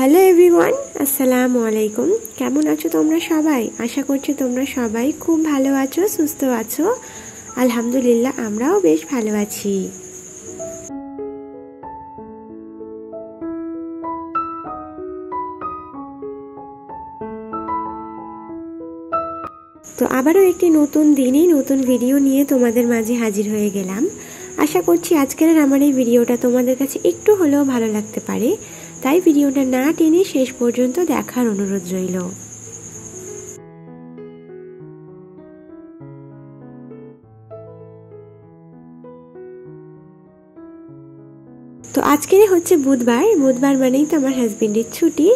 Hello everyone, আসসালামু আলাইকুম। কেমন আছো তোমরা সবাই? আশা করছি তোমরা সবাই খুব ভালো আছো, সুস্থ আছো। আলহামদুলিল্লাহ, আমরাও বেশ ভালো আছি। তো আবারও একটি নতুন দিনে নতুন ভিডিও নিয়ে তোমাদের মাঝে হাজির হয়ে গেলাম। আশা করছি আজকের আমার এই ভিডিওটা তোমাদের কাছে একটু হলেও ভালো লাগতে পারে, তাই ভিডিওটা না টেনে শেষ পর্যন্ত দেখার অনুরোধ রইল। তো আজকের হচ্ছে বুধবার মানেই তো আমার হাজবেন্ডের ছুটি।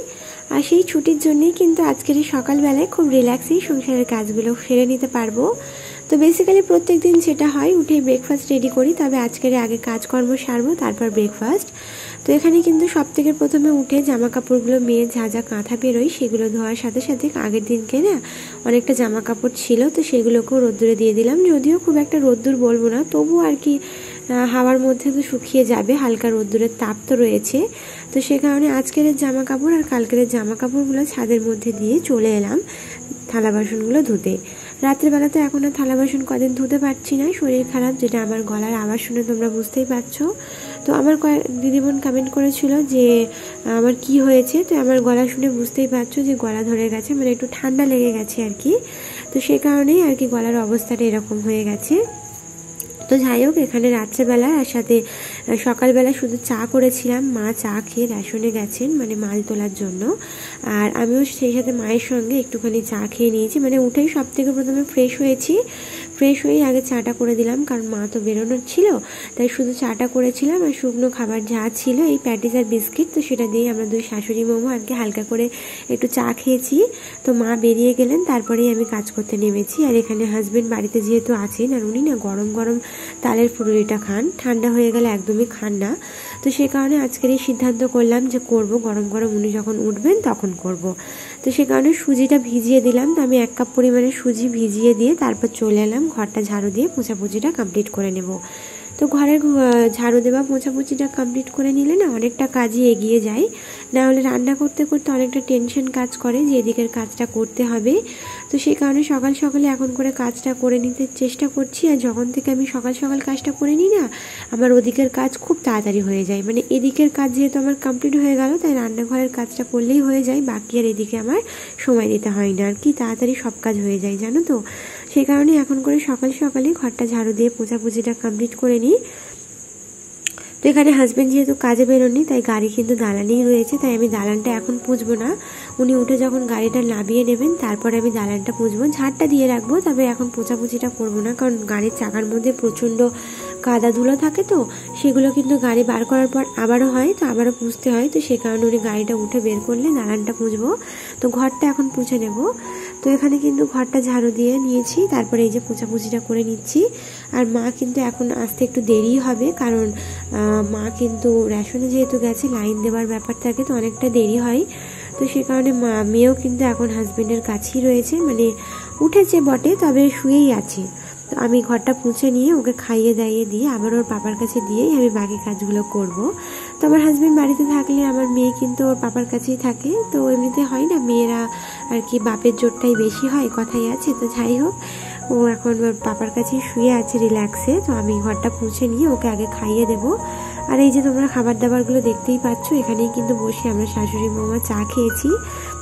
আর সেই ছুটির জন্যই কিন্তু আজকের সকালবেলায় খুব রিল্যাক্সেই সংসারের কাজগুলো সেরে নিতে পারবো। তো বেসিক্যালি প্রত্যেক দিন যেটা হয়, উঠে ব্রেকফাস্ট রেডি করি, তবে আজকের আগে কাজকর্ম সারবো, তারপর ব্রেকফাস্ট। তো এখানে কিন্তু সব থেকে প্রথমে উঠে জামা কাপড়গুলো মেয়ে যা যা কাঁথা বেরোই সেগুলো ধোয়ার সাথে সাথে আগের দিনকে না অনেকটা জামা কাপড় ছিল, তো সেগুলোকেও রোদ্দুরে দিয়ে দিলাম। যদিও খুব একটা রোদ্দুর বলবো না, তবু আর কি হাওয়ার মধ্যে তো শুকিয়ে যাবে, হালকা রোদ্দুরের তাপ তো রয়েছে। তো সে কারণে আজকের জামা কাপড় আর কালকের জামা কাপড়গুলো ছাদের মধ্যে দিয়ে চলে এলাম থালা বাসনগুলো ধুতে। রাত্রেবেলা তো এখন আর থালা বাসন কদিন ধুতে পারছি না, শরীর খারাপ, যেটা আমার গলার আওয়াজ শুনে তোমরা বুঝতেই পারছো। তো আমার দিদিবোন কমেন্ট করেছিল যে আমার কি হয়েছে, তো আমার গলা শুনে বুঝতেই পারছো যে গলা ধরে গেছে, মানে একটু ঠান্ডা লেগে গেছে আর কি। তো সে কারণেই আর কি গলার অবস্থাটা এরকম হয়ে গেছে। তো যাই হোক, এখানে রাত্রেবেলা আর সাথে সকালবেলা শুধু চা করেছিলাম। মা চা খেয়ে রেশনে গেছেন, মানে মাল তোলার জন্য। আর আমিও সেই সাথে মায়ের সঙ্গে একটুখানি চা খেয়ে নিয়েছি, মানে উঠেই সব থেকে প্রথমে ফ্রেশ হয়েছি। ফ্রেশ হয়েই আগে চাটা করে দিলাম, কারণ মা তো বেরোনোর ছিল, তাই শুধু চাটা করেছিলাম। আর শুকনো খাবার যা ছিল, এই প্যাটিস আর বিস্কিট, তো সেটা দিয়ে আমরা দুই শাশুড়ি মোমো আর কি হালকা করে একটু চা খেয়েছি। তো মা বেরিয়ে গেলেন, তারপরেই আমি কাজ করতে নেমেছি। আর এখানে হাজবেন্ড বাড়িতে যেহেতু আছেন, আর উনি না গরম গরম তালের ফুলুরিটা খান, ঠান্ডা হয়ে গেলে একদমই খান না। তো সেই কারণে আজকের এই সিদ্ধান্ত করলাম যে করব, গরম গরম উনি যখন উঠবেন তখন করব। তো সে কারণে সুজিটা ভিজিয়ে দিলাম। তো আমি 1 কাপ পরিমাণে সুজি ভিজিয়ে দিয়ে তারপর চলে এলাম ঘরটা ঝাড়ু দিয়ে পোছাপুছিটা কমপ্লিট করে নেব। তো ঘরের ঝাড়ু দেওয়া পোছাপুছিটা কমপ্লিট করে নিলে না অনেকটা কাজই এগিয়ে যায়। না হলে রান্না করতে করতে অনেকটা টেনশন কাজ করে যে এদিকের কাজটা করতে হবে। তো সেই কারণে সকাল সকালে এখন করে কাজটা করে নিতে চেষ্টা করছি। আর যখন থেকে আমি সকাল সকাল কাজটা করে নিই না, আমার ওদিকের কাজ খুব তাড়াতাড়ি হয়ে যায়। মানে এদিকের কাজ যেহেতু আমার কমপ্লিট হয়ে গেল, তাই রান্নাঘরের কাজটা করলেই হয়ে যায়, বাকি আর এদিকে আমার সময় দিতে হয় না আর কি, তাড়াতাড়ি সব কাজ হয়ে যায়, জানো তো। সেই কারণে এখন করে সকাল সকালে ঘরটা ঝাড়ু দিয়ে পোছাপুছিটা কমপ্লিট করে নিই। তো এখানে হাজব্যান্ড যেহেতু কাজে বেরোননি, তাই গাড়ি কিন্তু দালানেই রয়েছে, তাই আমি দালানটা এখন পুঁছবো না। উনি উঠে যখন গাড়িটা নামিয়ে নেবেন তারপরে আমি দালানটা পুঁছবো, ঝাড়টা দিয়ে রাখবো, তবে এখন পোছাপুছিটা করবো না, কারণ গাড়ির চাকার মধ্যে প্রচণ্ড কাদা ধুলো থাকে, তো সেগুলো কিন্তু গাড়ি বার করার পর আবারও হয়, তো আবারও পুঁছতে হয়। তো সে কারণে উনি গাড়িটা উঠে বের করলে দালানটা পুঁছবো। তো ঘরটা এখন পুছে নেব। তো এখানে কিন্তু ঘরটা ঝাড়ু দিয়ে নিয়েছি, তারপরে এই যে পোছাপুছিটা করে নিচ্ছি। আর মা কিন্তু এখন আসতে একটু দেরি হবে, কারণ মা কিন্তু রেশনে যেহেতু গেছে, লাইন দেওয়ার ব্যাপার থাকে, তো অনেকটা দেরি হয়। তো সে কারণে মেয়েও কিন্তু এখন হাজবেন্ডের কাছেই রয়েছে, মানে উঠেছে বটে, তবে শুয়েই আছে। তো আমি ঘরটা পুছে নিয়ে ওকে খাইয়ে দাইয়ে দিয়ে আবার ওর পাপার কাছে দিয়েই আমি বাকি কাজগুলো করব। তো আমার হাজবেন্ড বাড়িতে থাকলে আমার মেয়ে কিন্তু ওর পাপার কাছেই থাকে। তো এমনিতে হয় না, মেয়েরা আর কি বাপের জোরটাই বেশি হয়, কথাই আছে। তো যাই হোক, ও এখন ওর পাপার কাছেই শুয়ে আছে রিল্যাক্সে। তো আমি ঘরটা পুছে নিয়ে ওকে আগে খাইয়ে দেবো। আর এই যে তোমরা খাবার দাবারগুলো দেখতেই পাচ্ছ, এখানেই কিন্তু বসে আমরা শাশুড়ি বৌমা চা খেয়েছি।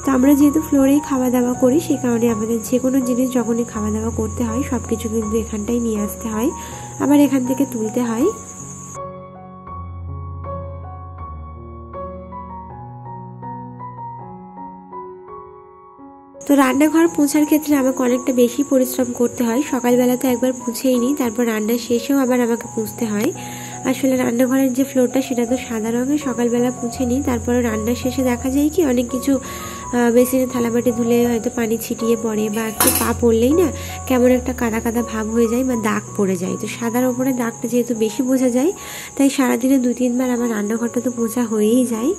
তো আমরা যেহেতু ফ্লোরেই খাওয়া দাওয়া করি, সে কারণে আমাদের যে কোনো জিনিস যখনই খাওয়া দাওয়া করতে হয় সব কিছু কিন্তু এখানটাই নিয়ে আসতে হয়, আবার এখান থেকে তুলতে হয়। তো রান্নাঘর পোছার ক্ষেত্রে আমাকে অনেকটা বেশি পরিশ্রম করতে হয়। সকালবেলা তো একবার পুছেই নিই, তারপর রান্না শেষেও আবার আমাকে পুছতে হয়। আসলে রান্নাঘরের যে ফ্লোরটা সেটা তো সাদা রঙের, সকালবেলা পুছে নিই, তারপরে রান্নার শেষে দেখা যায় কি অনেক কিছু বেসিনে থালাবাটি ধুলে হয়তো পানি ছিটিয়ে পড়ে, বা একটু পা পড়লেই না কেমন একটা কাদা কাদা ভাব হয়ে যায় বা দাগ পড়ে যায়। তো সাদার ওপরে দাগটা যেহেতু বেশি বোঝা যায়, তাই সারাদিনে 2-3 বার আমার রান্নাঘরটা তো পোছা হয়েই যায়।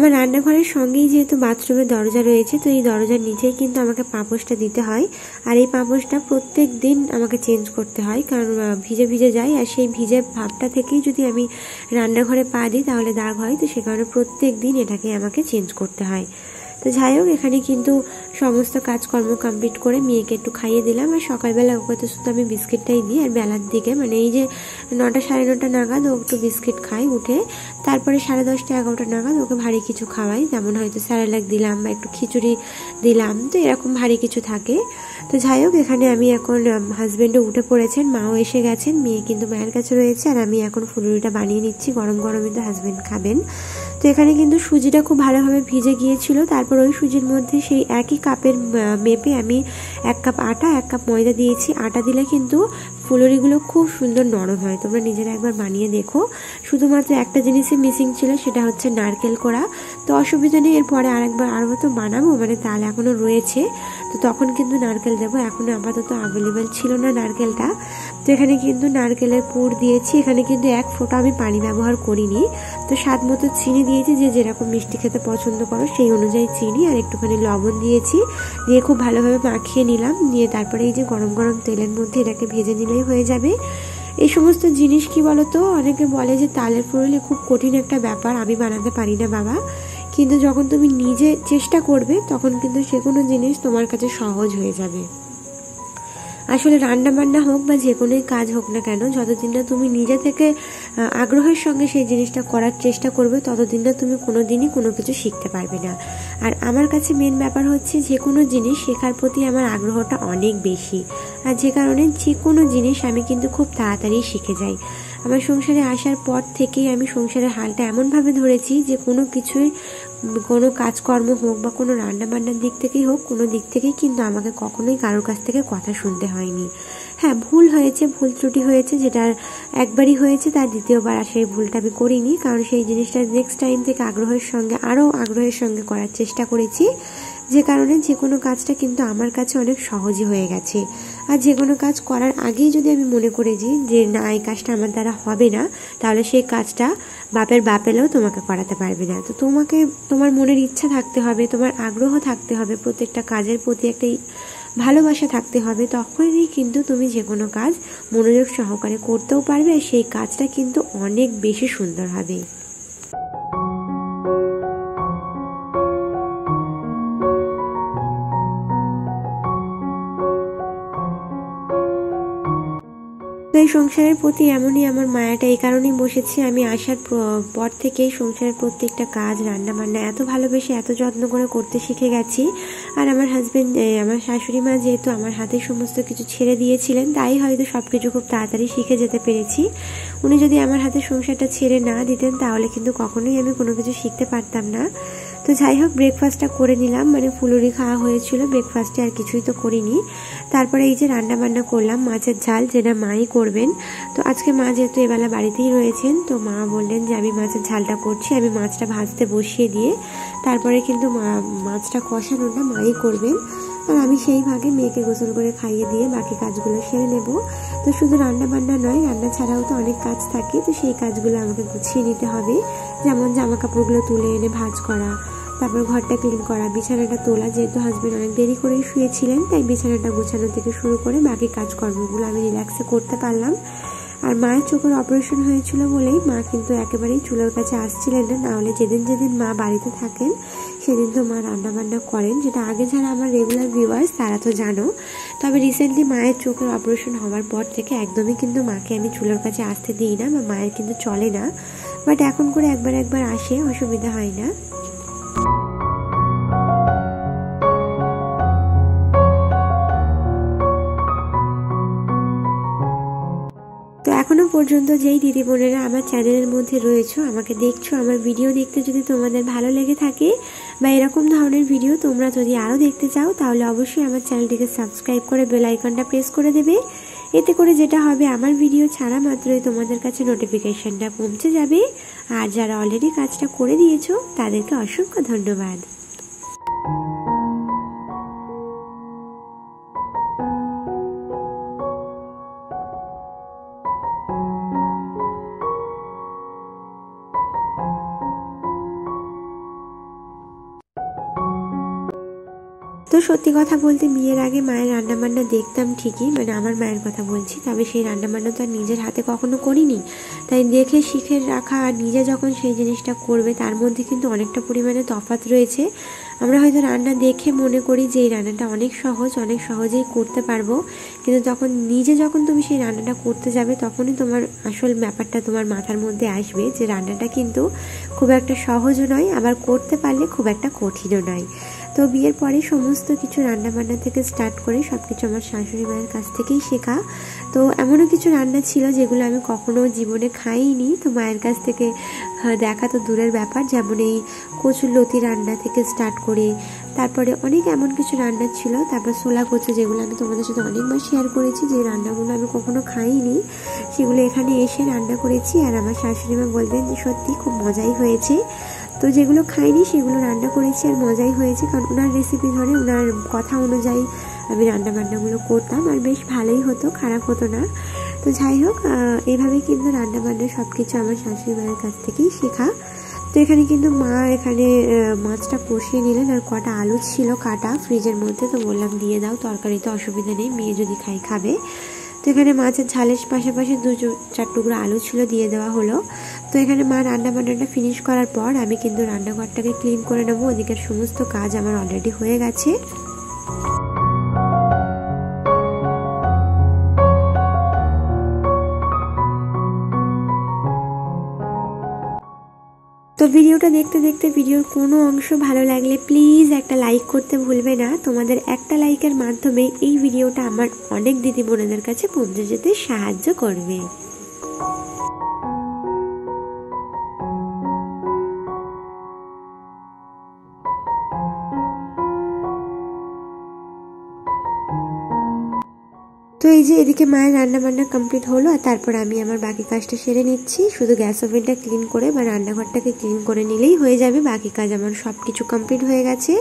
আমার রান্নাঘরের সঙ্গেই যেহেতু বাথরুমের দরজা রয়েছে, তো এই দরজার নিচেই কিন্তু আমাকে পাপোশটা দিতে হয়। আর এই পাপোশটা প্রত্যেক দিন আমাকে চেঞ্জ করতে হয়, কারণ ভিজে ভিজে যায়, আর সেই ভিজে ভাবটা থেকেই যদি আমি রান্নাঘরে পা দিই তাহলে দাগ হয়। তো সে কারণে প্রত্যেক দিন এটাকে আমাকে চেঞ্জ করতে হয়। তো যাই হোক, এখানে কিন্তু সমস্ত কাজকর্ম কমপ্লিট করে মেয়েকে একটু খাইয়ে দিলাম। আর সকালবেলা ওকে তো শুধু আমি বিস্কিটটাই দিই, আর বেলার দিকে মানে এই যে 9টা সাড়ে 9টা নাগাদ ও একটু বিস্কিট খায় উঠে, তারপরে 10:30 11টা নাগাদ ওকে ভারী কিছু খাওয়াই, যেমন হয়তো স্যারেলাক দিলাম বা একটু খিচুড়ি দিলাম, তো এরকম ভারী কিছু থাকে। তো যাই হোক, এখানে আমি এখন হাজব্যান্ডও উঠে পড়েছেন, মাও এসে গেছেন, মেয়ে কিন্তু মায়ের কাছে রয়েছে, আর আমি এখন ফুলুরিটা বানিয়ে নিচ্ছি। গরম গরমই তো হাজব্যান্ড খাবেন। তো এখানে কিন্তু সুজিটা খুব ভালোভাবে ভিজে গিয়েছিল। তারপর ওই সুজির মধ্যে সেই একই কাপের মেপে আমি 1 কাপ আটা 1 কাপ ময়দা দিয়েছি। আটা দিলে কিন্তু ফুলুরিগুলো খুব সুন্দর নরম হয়, তোমরা নিজেরা একবার বানিয়ে দেখো। শুধুমাত্র একটা জিনিসই মিসিং ছিল, সেটা হচ্ছে নারকেল কোড়া। তো অসুবিধা নেই, এরপরে আরও তো বানাবো, মানে তাল এখনও রয়েছে, তো তখন কিন্তু নারকেল দেবো। এখনও আপাতত অ্যাভেলেবেল ছিল না নারকেলটা। তো এখানে কিন্তু নারকেলের পুর দিয়েছি। এখানে কিন্তু 1 ফোঁটা আমি পানি ব্যবহার করিনি। তো স্বাদ মতো চিনি দিয়েছি, যে যেরকম মিষ্টি খেতে পছন্দ করো সেই অনুযায়ী চিনি, আর একটুখানি লবণ দিয়েছি, দিয়ে খুব ভালোভাবে মাখিয়ে নিলাম। নিয়ে তারপরে এই যে গরম গরম তেলের মধ্যে এটাকে ভেজে নিলেই হয়ে যাবে। এই সমস্ত জিনিস কি বলতো, অনেকে বলে যে তালের ফুলুরি খুব কঠিন একটা ব্যাপার, আমি বানাতে পারি না বাবা, কিন্তু যখন তুমি নিজে চেষ্টা করবে তখন কিন্তু সে কোনো জিনিস তোমার কাছে সহজ হয়ে যাবে। আসলে রান্না বান্না হোক বা যে কোনোই কাজ হোক না কেন, যতদিন না তুমি নিজে থেকে আগ্রহের সঙ্গে সেই জিনিসটা করার চেষ্টা করবে, ততদিন না তুমি কোনো দিনই কোনো কিছু শিখতে পারবে না। আর আমার কাছে মেন ব্যাপার হচ্ছে, যে কোনো জিনিস শেখার প্রতি আমার আগ্রহটা অনেক বেশি, আর যে কারণে যে কোনো জিনিস আমি কিন্তু খুব তাড়াতাড়ি শিখে যাই। আমার সংসারে আসার পর থেকেই আমি সংসারের হালটা এমনভাবে ধরেছি যে কোনো কিছুই, কোনো কাজকর্ম হোক বা কোনো রান্না বান্নার দিক থেকেই হোক, কোনো দিক থেকেই কিন্তু আমাকে কখনোই কারোর কাছ থেকে কথা শুনতে হয়নি। হ্যাঁ, ভুল হয়েছে, ভুল ত্রুটি হয়েছে, যেটা একবারই হয়েছে, তার দ্বিতীয়বার আর সেই ভুলটা আমি করিনি, কারণ সেই জিনিসটা নেক্সট টাইম থেকে আরও আগ্রহের সঙ্গে করার চেষ্টা করেছি, যে কারণে যে কোনো কাজটা কিন্তু আমার কাছে অনেক সহজই হয়ে গেছে। আর যে কোনো কাজ করার আগেই যদি আমি মনে করেছি যে না, এই কাজটা আমার দ্বারা হবে না, তাহলে সেই কাজটা বাপের বাপ এলেও তোমাকে করাতে পারবে না। তো তোমাকে তোমার মনের ইচ্ছা থাকতে হবে, তোমার আগ্রহ থাকতে হবে, প্রত্যেকটা কাজের প্রতি একটা ভালোবাসা থাকতে হবে, তখনই কিন্তু তুমি যে কোনো কাজ মনোযোগ সহকারে করতেও পারবে, আর সেই কাজটা কিন্তু অনেক বেশি সুন্দর হবে। তো এই সংসারের প্রতি এমনই আমার মায়াটা, এই কারণেই বসেছি। আমি আসার পর থেকেই সংসারের প্রত্যেকটা কাজ, রান্না বান্না এত ভালোবেসে এত যত্ন করে করতে শিখে গেছি। আর আমার হাজবেন্ড, আমার শাশুড়ি মা যেহেতু আমার হাতে সমস্ত কিছু ছেড়ে দিয়েছিলেন, তাই হয়তো সব কিছু খুব তাড়াতাড়ি শিখে যেতে পেরেছি। উনি যদি আমার হাতে সংসারটা ছেড়ে না দিতেন, তাহলে কিন্তু কখনোই আমি কোনো কিছু শিখতে পারতাম না। তো যাই হোক, ব্রেকফাস্টটা করে নিলাম, মানে ফুলুরি খাওয়া হয়েছিল, ব্রেকফাস্টে আর কিছুই তো করিনি। তারপরে এই যে রান্না বান্না করলাম, মাছের ঝাল, যেটা মাই করবেন। তো আজকে মা যেহেতু এবেলা বাড়িতেই রয়েছেন, তো মা বললেন যে আমি মাছের ঝালটা করছি, আমি মাছটা ভাজতে বসিয়ে দিয়ে তারপরে কিন্তু মাছটা কষানোটা মাই করবেন, আর আমি সেই ভাগে মেয়েকে গোসল করে খাইয়ে দিয়ে বাকি কাজগুলো সেরে নেব। তো শুধু রান্না বান্না নয়, রান্না ছাড়াও তো অনেক কাজ থাকে, তো সেই কাজগুলো আমাকে গুছিয়ে নিতে হবে। যেমন জামা কাপড়গুলো তুলে এনে ভাঁজ করা, তারপর ঘরটা ক্লিন করা, বিছানাটা তোলা, যেহেতু হাজবেন্ড অনেক দেরি করেই শুয়েছিলেন, তাই বিছানাটা গোছানো থেকে শুরু করে বাকি কাজকর্মগুলো আমি রিল্যাক্সে করতে পারলাম। আর মায়ের চোখের অপারেশন হয়েছিল বলেই মা কিন্তু একেবারেই চুলার কাছে আসছিলেন না, নাহলে যেদিন যেদিন মা বাড়িতে থাকেন সেদিন তো মা রান্না বান্না করেন, যেটা আগে যারা আমার রেগুলার ভিউয়ার্স তারা তো জানো। তবে রিসেন্টলি মায়ের চোখের অপারেশন হওয়ার পর থেকে একদমই কিন্তু মাকে আমি চুলার কাছে আসতে দিই না, বা মায়ের কিন্তু চলে না, বাট এখন করে একবার আসে, অসুবিধা হয় না। তো এখনো পর্যন্ত যেই দিদি বোনেরা আমার চ্যানেলের মধ্যে রয়েছো, আমাকে দেখছো, আমার ভিডিও দেখতে যদি তোমাদের ভালো লেগে থাকে, বা এরকম ধরনের ভিডিও তোমরা যদি আরও দেখতে চাও, তাহলে অবশ্যই আমার চ্যানেলটিকে সাবস্ক্রাইব করে বেল আইকনটা প্রেস করে দেবে। এতে করে যেটা হবে, আমার ভিডিও ছাড়া মাত্রই তোমাদের কাছে নোটিফিকেশনটা পৌঁছে যাবে। আর যারা অলরেডি কাজটা করে দিয়েছো তাদেরকে অসংখ্য ধন্যবাদ। তো সত্যি কথা বলতে বিয়ের আগে মায়ের রান্নাবান্না দেখতাম ঠিকই, মানে আমার মায়ের কথা বলছি, তবে সেই রান্নাবান্না তো আর নিজের হাতে কখনো করিনি, তাই দেখে শিখে রাখা আর নিজে যখন সেই জিনিসটা করবে তার মধ্যে কিন্তু অনেকটা পরিমাণে তফাৎ রয়েছে। আমরা হয়তো রান্না দেখে মনে করি যে এই রান্নাটা অনেক সহজ, অনেক সহজেই করতে পারবো, কিন্তু যখন তুমি সেই রান্নাটা করতে যাবে তখনই তোমার আসল ব্যাপারটা তোমার মাথার মধ্যে আসবে যে রান্নাটা কিন্তু খুব একটা সহজও নয়, আবার করতে পারলে খুব একটা কঠিনও নয়। তো বিয়ের পরে সমস্ত কিছু রান্নাবান্না থেকে স্টার্ট করে সব কিছু আমার শাশুড়ি মায়ের কাছ থেকেই শেখা। তো এমনও কিছু রান্না ছিল যেগুলো আমি কখনো জীবনে খাইনি, তো মায়ের কাছ থেকে দেখা তো দূরের ব্যাপার, যেমন এই কচুর লতি রান্না থেকে স্টার্ট করে তারপরে অনেক এমন কিছু রান্না ছিল, তারপর ছোলা কচু, যেগুলো আমি তোমাদের সাথে অনেকবার শেয়ার করেছি, যে রান্নাগুলো আমি কখনো খাইনি সেগুলো এখানে এসে রান্না করেছি। আর আমার শাশুড়ি মা বলতেন যে সত্যি খুব মজাই হয়েছে। তো যেগুলো খাইনি সেগুলো রান্না করেছি আর মজাই হয়েছে, কারণ ওনার রেসিপি ধরে ওনার কথা অনুযায়ী আমি রান্নাবান্নাগুলো করতাম আর বেশ ভালোই হতো, খারাপ হতো না। তো যাই হোক, এইভাবেই কিন্তু রান্নাবান্না সব কিছু আমার শাশুড়ি মায়ের কাছ থেকেই শেখা। তো এখানে কিন্তু মা মাছটা কষিয়ে নিলেন, আর কটা আলু ছিল কাটা ফ্রিজের মধ্যে, তো বললাম দিয়ে দাও, তরকারিতে অসুবিধা নেই, মেয়ে যদি খাবে। তো এখানে মাছের ঝালের পাশাপাশি 2-4 টুকরো আলু ছিল, দিয়ে দেওয়া হলো। তো এখানে মা রান্নাবান্নাটা ফিনিশ করার পর আমি কিন্তু রান্নাঘরটাকে ক্লিন করে নেবো, ওদিকের সমস্ত কাজ আমার অলরেডি হয়ে গেছে। তো ভিডিওটা দেখতে দেখতে ভিডিওর কোনো অংশ ভালো লাগলে প্লিজ একটা লাইক করতে ভুলবে না। তোমাদের একটা লাইকের মাধ্যমে এই ভিডিওটা আমার অনেক দিদি বোনেদের কাছে পৌঁছে যেতে সাহায্য করবে। তো এই যে এদিকে মায়ের রান্নাবান্না কমপ্লিট হলো, আর তারপর আমি আমার বাকি কাজটা সেরে নিচ্ছি। শুধু গ্যাস ওভেনটা ক্লিন করে বা রান্নাঘরটাকে ক্লিন করে নিলেই হয়ে যাবে, বাকি কাজ আমার সব কিছু কমপ্লিট হয়ে গেছে।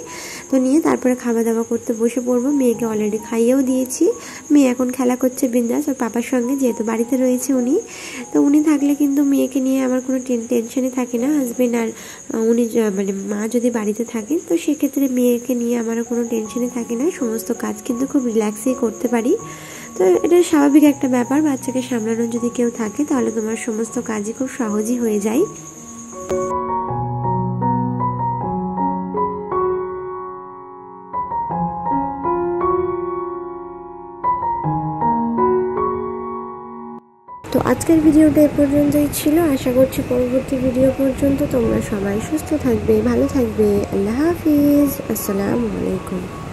তো নিয়ে তারপরে খাওয়া দাওয়া করতে বসে পড়বো। মেয়েকে অলরেডি খাইয়েও দিয়েছি, মেয়ে এখন খেলা করছে বিন্দাস ওর পাপার সঙ্গে, যেহেতু বাড়িতে রয়েছে উনি। তো উনি থাকলে কিন্তু মেয়েকে নিয়ে আমার কোনো টেনশনই থাকে না। হাজবেন্ড আর উনি মানে মা যদি বাড়িতে থাকেন তো সেক্ষেত্রে মেয়েকে নিয়ে আমার কোনো টেনশনই থাকে না, সমস্ত কাজ কিন্তু খুব রিল্যাক্সেই করতে পারি। তো এটা স্বাভাবিক একটা ব্যাপার, বাচ্চাকে সামলানোর যদি কেউ থাকে তাহলে তোমার সমস্ত কাজই খুব সহজই হয়ে যায়। তো আজকের ভিডিওটা এ পর্যন্তই ছিল, আশা করছি পরবর্তী ভিডিও পর্যন্ত তোমরা সবাই সুস্থ থাকবে, ভালো থাকবে। আল্লাহ হাফিজ, আসসালামু আলাইকুম।